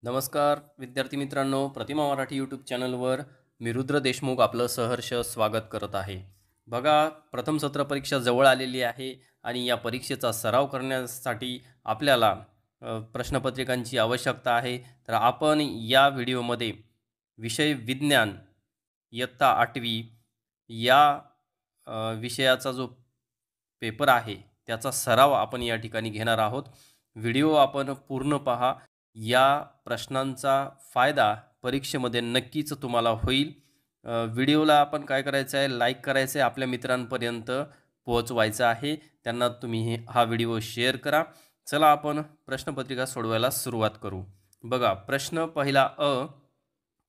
नमस्कार विद्यार्थी मित्रांनो, प्रतिमा मराठी यूट्यूब चॅनलवर मी रुद्र देशमुख आपलं सहर्ष स्वागत करत आहे. बघा, प्रथम सत्र परीक्षा जवळ आलेली आहे आणि या परीक्षेचा सराव करण्यासाठी आपल्याला प्रश्नपत्रिकांची आवश्यकता आहे. तर आपण या व्हिडिओमध्ये विषय विज्ञान इयत्ता 8वी या विषयाचा जो पेपर आहे त्याचा सराव आपण या ठिकाणी घेणार आहोत. व्हिडिओ आपण पूर्ण पहा. या प्रश्नांचा फायदा परीक्षेमध्ये नक्कीच तुम्हाला होईल. व्हिडिओला आपण काय करायचं आहे, लाईक करायचं आहे, आपल्या मित्रांपर्यंत पोहोचवायचं आहे. त्यांना तुम्ही हा व्हिडिओ शेअर करा. चला आपण प्रश्नपत्रिका सोडवायला सुरुवात करू. बघा, प्रश्न पहिला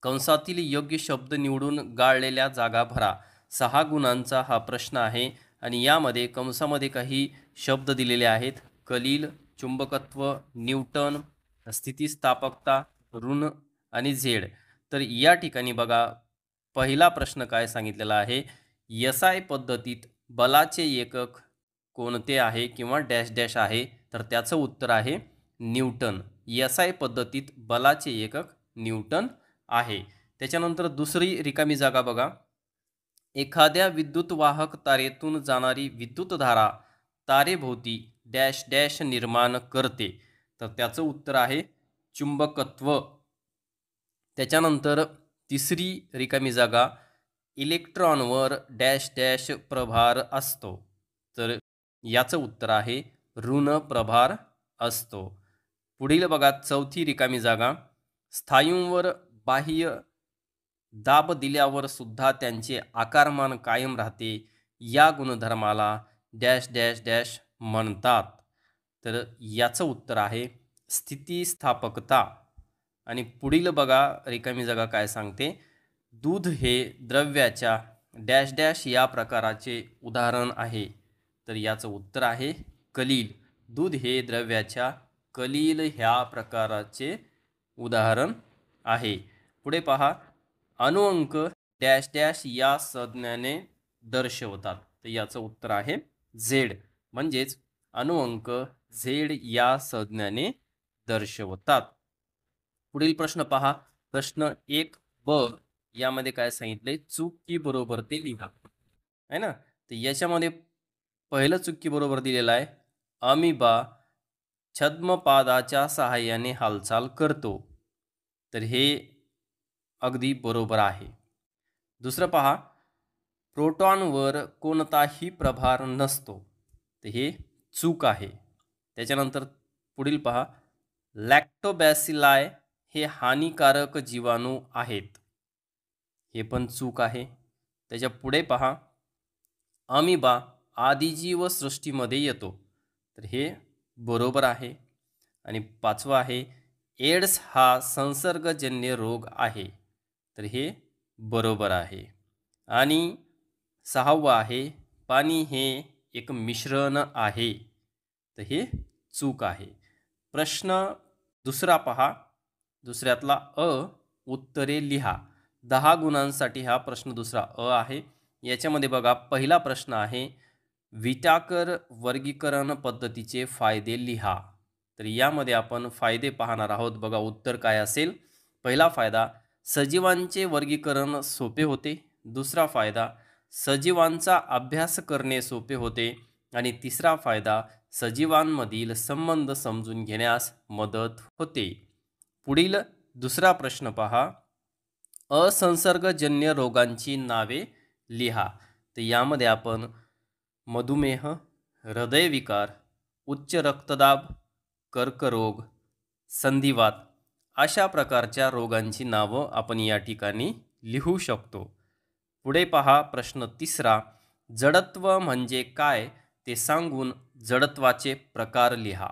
कंसातील योग्य शब्द निवडून गाळलेल्या जागा भरा. 6 गुणांचा हा प्रश्न आहे आणि यामध्ये कंसामध्ये काही शब्द दिलेले आहेत. कलील, चुंबकत्व, न्यूटन, स्थितिस्थापकता, ऋण आणि झेड. तर या ठिकाणी बघा, पहिला प्रश्न काय सांगितलेला आहे, एसआय पद्धतीत बलाचे एकक कोणते आहे किंवा डॅश डॅश आहे. तर त्याचं उत्तर आहे न्यूटन. एसआय पद्धतीत बलाचे एकक न्यूटन आहे. त्याच्यानंतर दुसरी रिकामी जागा बघा, एखाद्या विद्युत वाहक तारेतून जाणारी विद्युतधारा तारेभोवती डॅश डॅश निर्माण करते. तर त्याचं उत्तर आहे चुंबकत्व. त्याच्यानंतर तिसरी रिकामी जागा, इलेक्ट्रॉनवर डॅश डॅश प्रभार असतो. तर याचं उत्तर आहे ऋण प्रभार असतो. पुढील बघा, चौथी रिकामी जागा, स्थायूंवर बाह्य दाब दिल्यावर सुद्धा त्यांचे आकारमान कायम राहते. या गुणधर्माला डॅश डॅश डॅश म्हणतात. तर याचं उत्तर आहे स्थितिस्थापकता. आणि पुढील बघा, रिकामी जागा काय सांगते, दूध हे द्रव्याच्या डॅश डॅश या प्रकाराचे उदाहरण आहे. तर याचं उत्तर आहे कलील. दूध हे द्रव्याच्या कलील ह्या प्रकाराचे उदाहरण आहे. पुढे पहा, अणुअंक डॅश डॅश या संज्ञाने दर्शवतात. तर याचं उत्तर आहे झेड. म्हणजेच अणुअंक झेड या संज्ञाने दर्शवतात. पुढील प्रश्न पहा, प्रश्न 1 ब यामध्ये काय सांगितलंय, चूक की बरोबर ते लिहा, आहे ना. तर याच्यामध्ये पहिलं चूक की बरोबर दिलेलं आहे, अमिबा छद्मपादाच्या सहाय्याने हालचाल करतो. तर हे अगदी बरोबर आहे. दुसरं पहा, प्रोटॉनवर कोणताही प्रभार नसतो. तर हे चूक आहे. त्याच्यानंतर पुढील पहा, लॅक्टोबॅसिलाय हे हानिकारक जीवाणू आहेत. हे पण चूक आहे. त्याच्या पुढे पहा, अमिबा आदिजीव सृष्टीमध्ये येतो. तर हे बरोबर आहे. आणि 5वं आहे, एड्स हा संसर्गजन्य रोग आहे. तर हे बरोबर आहे. आणि 6वं आहे, पाणी हे एक मिश्रण आहे. तर हे चूक आहे. प्रश्न दुसरा पहा, दुसऱ्यातला उत्तरे लिहा. 10 गुणांसाठी हा प्रश्न दुसरा आहे. याच्यामध्ये बघा, पहिला प्रश्न आहे, विटाकर वर्गीकरण पद्धतीचे फायदे लिहा. तर यामध्ये आपण फायदे पाहणार आहोत. बघा, उत्तर काय असेल. पहिला फायदा, सजीवांचे वर्गीकरण सोपे होते. दुसरा फायदा, सजीवांचा अभ्यास करणे सोपे होते. आणि तिसरा फायदा, सजीवांमधील संबंध समजून घेण्यास मदत होते. पुढील दुसरा प्रश्न पहा, असंसर्गजन्य रोगांची नावे लिहा. तर यामध्ये आपण मधुमेह, हृदयविकार, उच्च रक्तदाब, कर्करोग, संधिवात अशा प्रकारच्या रोगांची नावं आपण या ठिकाणी लिहू शकतो. पुढे पहा, प्रश्न तिसरा, जडत्व म्हणजे काय ते सांगून जडत्वाचे प्रकार लिहा.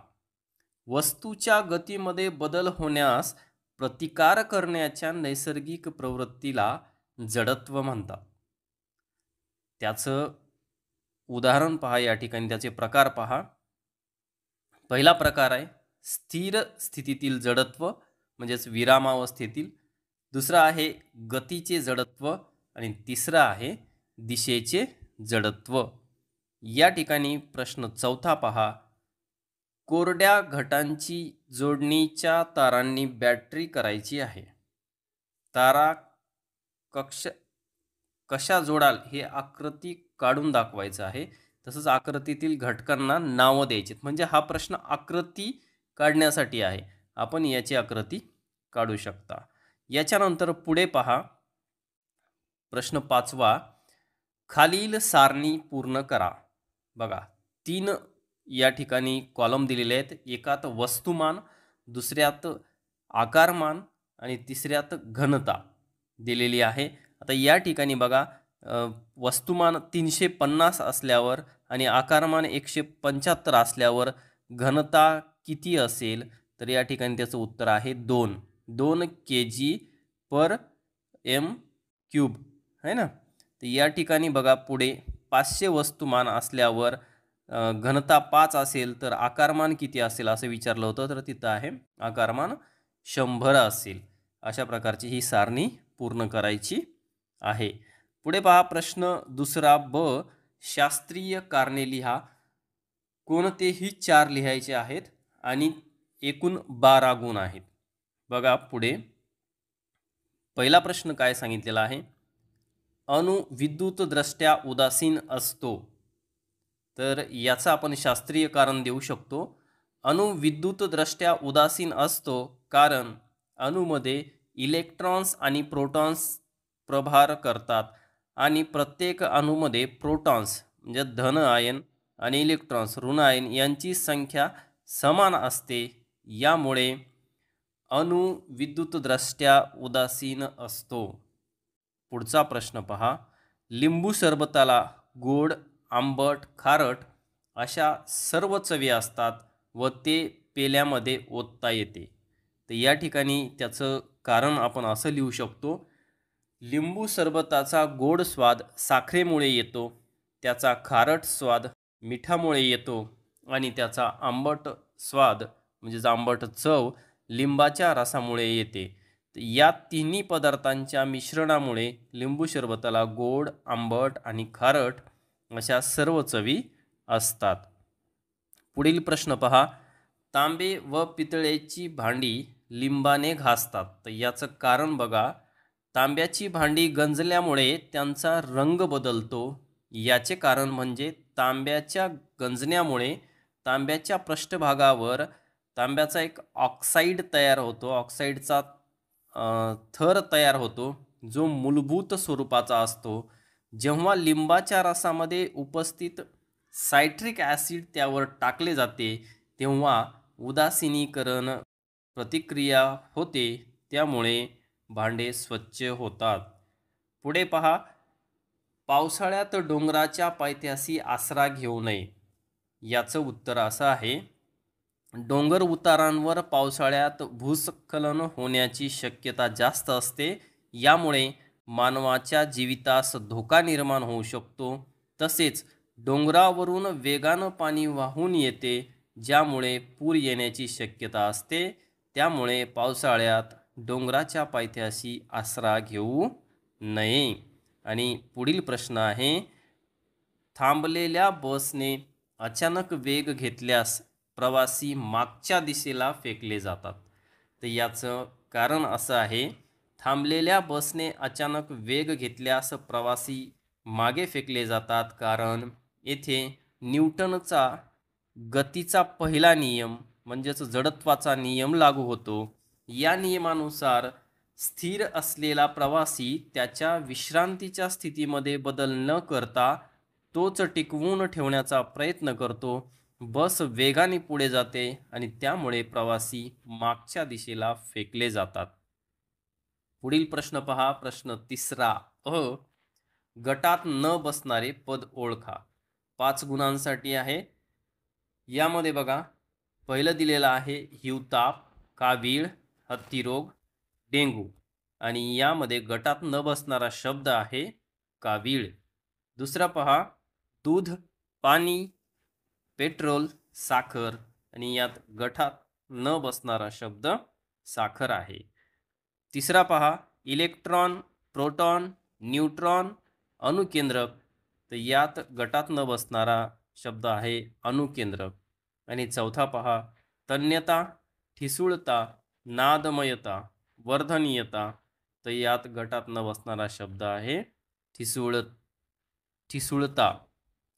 वस्तूच्या गतीमध्ये बदल होण्यास प्रतिकार करण्याच्या नैसर्गिक प्रवृत्तीला जडत्व म्हणतात. त्याचं उदाहरण पहा, या ठिकाणी त्याचे प्रकार पहा. पहिला प्रकार आहे स्थिर स्थितीतील जडत्व, म्हणजेच विरामावस्थेतील. दुसरा आहे गतीचे जडत्व आणि तिसरा आहे दिशेचे जडत्व. या ठिकाणी प्रश्न चौथा पहा, कोरड्या घटांची जोडणीच्या तारांनी बॅटरी करायची आहे. तारा कक्ष कशा जोडाल हे आकृती काढून दाखवायचं आहे. तसंच आकृतीतील घटकांना नावं द्यायची. म्हणजे हा प्रश्न आकृती काढण्यासाठी आहे. आपण याची आकृती काढू शकता. याच्यानंतर पुढे पहा. प्रश्न 5वा, खालील सारणी पूर्ण करा. बघा, 3 या ठिकाणी कॉलम दिलेले आहेत. एकात वस्तुमान, दुसऱ्यात आकारमान आणि तिसऱ्यात घनता दिलेली आहे. आता या ठिकाणी बघा, वस्तुमान 350 असल्यावर आणि आकारमान 175 असल्यावर घनता किती असेल? तर या ठिकाणी त्याचं उत्तर आहे 2 kg/m³ आहे ना. तर या ठिकाणी बघा, पुढे 500 वस्तुमान असल्यावर घनता 5 असेल तर आकारमान किती असेल असं विचारलं होतं. तर तिथं आहे आकारमान 100 असेल. अशा प्रकारची ही सारणी पूर्ण करायची आहे. पुढे पहा प्रश्न दुसरा ब, शास्त्रीय कारणे लिहा. कोणतेही 4 लिहायचे आहेत आणि एकूण 12 गुण आहेत. बघा पुढे पहिला प्रश्न काय सांगितलेला आहे. अणु विद्युतदृष्ट्या उदासीन असतो. तर याचं आपण शास्त्रीय कारण देऊ शकतो. अणु विद्युतदृष्ट्या उदासीन असतो कारण अणूमध्ये इलेक्ट्रॉन्स आणि प्रोटॉन्स प्रभार करतात आणि प्रत्येक अणूमध्ये प्रोटॉन्स म्हणजे धन आयन आणि इलेक्ट्रॉन्स ऋण आयन यांची संख्या समान असते. यामुळे अणू विद्युतदृष्ट्या उदासीन असतो. पुढचा प्रश्न पहा. लिंबू सरबताला गोड, आंबट, खारट अशा सर्व चवी असतात व ते पेल्यामध्ये ओतता येते. तर या ठिकाणी त्याचं कारण आपण असं लिहू शकतो. लिंबू सरबताचा गोड स्वाद साखरेमुळे येतो, त्याचा खारट स्वाद मिठामुळे येतो आणि त्याचा आंबट स्वाद म्हणजे आंबट चव लिंबाच्या रसामुळे येते. या तिन्ही पदार्थांच्या मिश्रणामुळे लिंबू सरबताला गोड, आंबट आणि खारट अशा सर्व चवी असतात. पुढील प्रश्न पहा. तांबे व पितळेची भांडी लिंबाने घासतात. तर याचं कारण बघा. तांब्याची भांडी गंजल्यामुळे त्यांचा रंग बदलतो. याचे कारण म्हणजे तांब्याच्या गंजण्यामुळे तांब्याच्या पृष्ठभागावर तांब्याचा एक ऑक्साईड तयार होतो. ऑक्साईडचा थर तयार होतो जो मूलभूत स्वरूपाचा असतो. जेव्हा लिंबाच्या रसामध्ये उपस्थित सायट्रिक ॲसिड त्यावर टाकले जाते तेव्हा उदासीनीकरण प्रतिक्रिया होते. त्यामुळे भांडे स्वच्छ होतात. पुढे पहा. पावसाळ्यात डोंगराच्या पायथ्याशी आसरा घेऊ नये. याचं उत्तर असं आहे. डोंगर उतारांवर पावसाळ्यात भूस्खलन होण्याची शक्यता जास्त असते. यामुळे मानवाच्या जीवितास धोका निर्माण होऊ शकतो. तसेच डोंगरावरून वेगानं पाणी वाहून येते ज्यामुळे पूर येण्याची शक्यता असते. त्यामुळे पावसाळ्यात डोंगराच्या पायथ्याशी आसरा घेऊ नये. आणि पुढील प्रश्न आहे. थांबलेल्या बसने अचानक वेग घेतल्यास प्रवासी मागच्या दिशेला फेकले जातात. तर याचं कारण असं आहे. थांबलेल्या बसने अचानक वेग घेतल्यास प्रवासी मागे फेकले जातात कारण येथे न्यूटनचा गतीचा पहिला नियम म्हणजेच जडत्वाचा नियम लागू होतो. या नियमानुसार स्थिर असलेला प्रवासी त्याच्या विश्रांतीच्या स्थितीमध्ये बदल न करता तोच टिकवून ठेवण्याचा प्रयत्न करतो. बस वेगाने पुढे जाते आणि त्यामुळे प्रवासी मागच्या दिशेला फेकले जातात. पुढील प्रश्न पहा. प्रश्न तिसरा अ, गटात न बसणारे पद ओळखा. 5 गुणांसाठी आहे. यामध्ये बघा, पहिलं दिलेलं आहे हिवताप, कावीळ, हत्तीरोग, डेंगू आणि यामध्ये गटात न बसणारा शब्द आहे कावीळ. दुसरा पहा. दूध, पाणी, पेट्रोल, साखर आणि यात गटात न बसणारा शब्द साखर आहे. तिसरा पहा. इलेक्ट्रॉन, प्रोटॉन, न्यूट्रॉन, अणुकेंद्रक. तर यात गटात न बसणारा शब्द आहे अणुकेंद्रक. आणि चौथा पहा तन्यता, ठिसूळता, नादमयता, वर्धनीयता. तर यात गटात न बसणारा शब्द आहे ठिसूळता.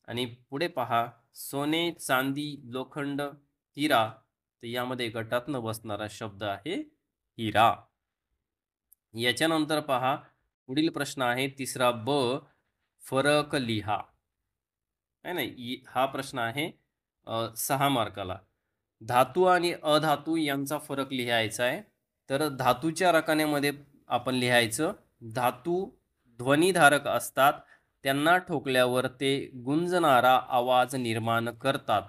आणि पुढे पहा सोने, चांदी, लोखंड, हिरा. तर यामध्ये गटात न बसणारा शब्द आहे हिरा. याच्यानंतर पहा पुढील प्रश्न आहे तिसरा ब, फरक लिहा. आहे ना, हा प्रश्न आहे 6 मार्काला. धातू आणि अधातू यांचा फरक लिहायचा आहे. तर धातूच्या रकान्यामध्ये आपण लिहायचं धातू ध्वनिधारक असतात, त्यांना ठोकल्यावर ते गुंजणारा आवाज निर्माण करतात.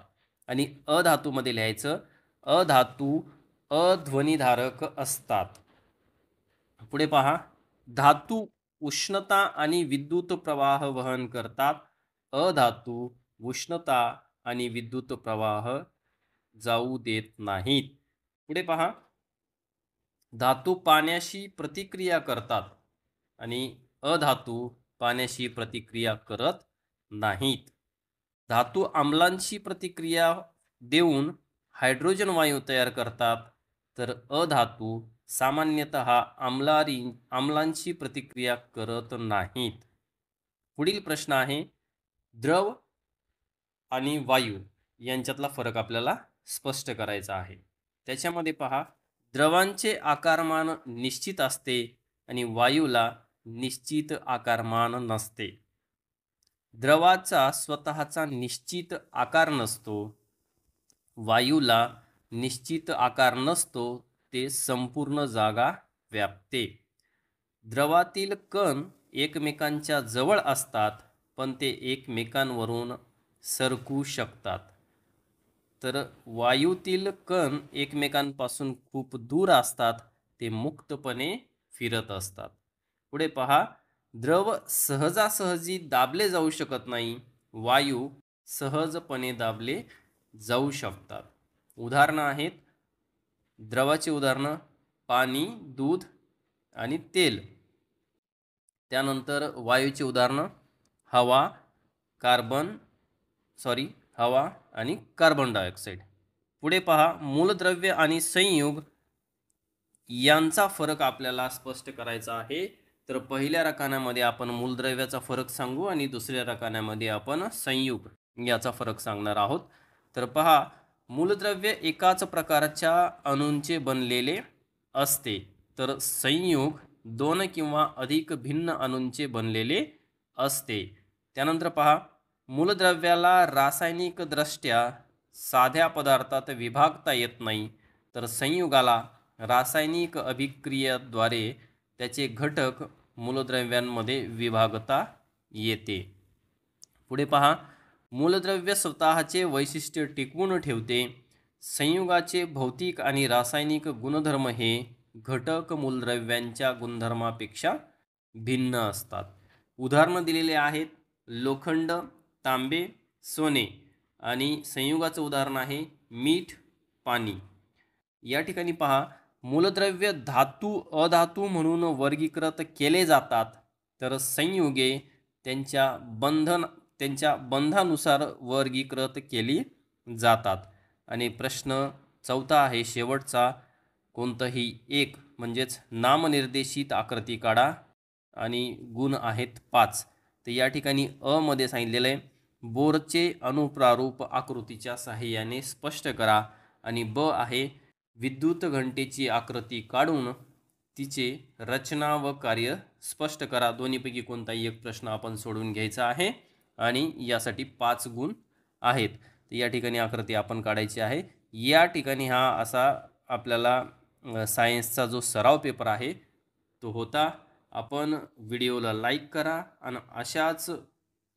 आणि अधातूमध्ये लिहायचं अधातू अध्वनिधारक असतात. पुढे पहा धातू उष्णता आणि विद्युत प्रवाह वहन करतात, अधातू उष्णता आणि विद्युत प्रवाह जाऊ देत नाहीत. पुढे पहा धातू पाण्याशी प्रतिक्रिया करतात आणि अधातू पाण्याशी प्रतिक्रिया करत नाहीत. धातू आम्लांशी प्रतिक्रिया देऊन हायड्रोजन वायू तयार करतात, तर अधातू सामान्यतः आम्लांशी प्रतिक्रिया करत नाहीत. पुढील प्रश्न आहे द्रव आणि वायू यांच्यातला फरक आपल्याला स्पष्ट करायचा आहे. त्याच्यामध्ये पहा द्रवांचे आकारमान निश्चित असते आणि वायूला निश्चित आकारमान नसते. द्रवाचा स्वतःचा निश्चित आकार नसतो, वायूला निश्चित आकार नसतो, ते संपूर्ण जागा व्यापते. द्रवातील कण एकमेकांच्या जवळ असतात, पण ते एकमेकांवरून सरकू शकतात. तर वायूतील कण एकमेकांपासून खूप दूर असतात, ते मुक्तपणे फिरत असतात. पुढे पहा द्रव सहजासहजी दाबले जाऊ शकत नाही, वायू सहजपणे दाबले जाऊ शकतात. उदाहरणं आहेत द्रवाची उदाहरणं पाणी, दूध आणि तेल. त्यानंतर वायूची उदाहरणं हवा, हवा आणि कार्बन डायऑक्साईड. पुढे पहा मूलद्रव्य आणि संयुग यांचा फरक आपल्याला स्पष्ट करायचा आहे. तर पहिल्या रकान्यामध्ये आपण मूलद्रव्याचा फरक सांगू आणि दुसऱ्या रकान्यामध्ये आपण संयुग याचा फरक सांगणार आहोत. तर पहा मूलद्रव्य एकाच प्रकारच्या अणूंचे बनलेले असते, तर संयुग 2 किंवा अधिक भिन्न अणूंचे बनलेले असते. त्यानंतर पहा मूलद्रव्याला रासायनिकदृष्ट्या साध्या पदार्थात विभागता येत नाही, तर संयुगाला रासायनिक अभिक्रियेद्वारे त्याचे घटक मूलद्रव्यांमध्ये विभागता येते. पुढे पहा मूलद्रव्य स्वतःचे वैशिष्ट्य टिकवून ठेवते. संयुगाचे भौतिक आणि रासायनिक गुणधर्म हे घटक मूलद्रव्यांच्या गुणधर्मापेक्षा भिन्न असतात. उदाहरणं दिलेले आहेत लोखंड, तांबे, सोने. आणि संयुगाचं उदाहरण आहे मीठ, पाणी. या ठिकाणी पहा मूलद्रव्य धातू अधातू म्हणून वर्गीकृत केले जातात, तर संयुगे त्यांच्या बंधानुसार वर्गीकृत केली जातात. आणि प्रश्न चौथा आहे शेवटचा कोणतंही एक म्हणजेच नामनिर्देशित आकृती काढा आणि गुण आहेत 5. तर या ठिकाणी अ मध्ये सांगितलेलं आहे बोरचे अनुप्रारूप आकृतीच्या सहाय्याने स्पष्ट करा. आणि ब आहे विद्युत घंटेची आकृती काढून तिचे रचना व कार्य स्पष्ट करा. दोन्हीपैकी कोणताही एक प्रश्न आपण सोडवून घ्यायचा आहे आणि यासाठी 5 गुण आहेत. तर या ठिकाणी आकृती आपण काढायची आहे. या ठिकाणी हा असा आपल्याला सायन्सचा जो सराव पेपर आहे तो होता. आपण व्हिडिओला लाईक करा आणि अशाच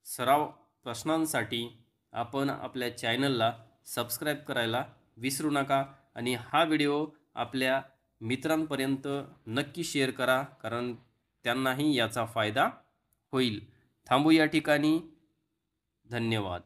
सराव प्रश्नांसाठी आपण आपल्या चॅनलला सबस्क्राईब करायला विसरू नका. आणि हा व्हिडिओ आपल्या मित्रांपर्यंत नक्की शेअर करा, कारण त्यांनाही याचा फायदा होईल. थांबू या ठिकाणी. धन्यवाद.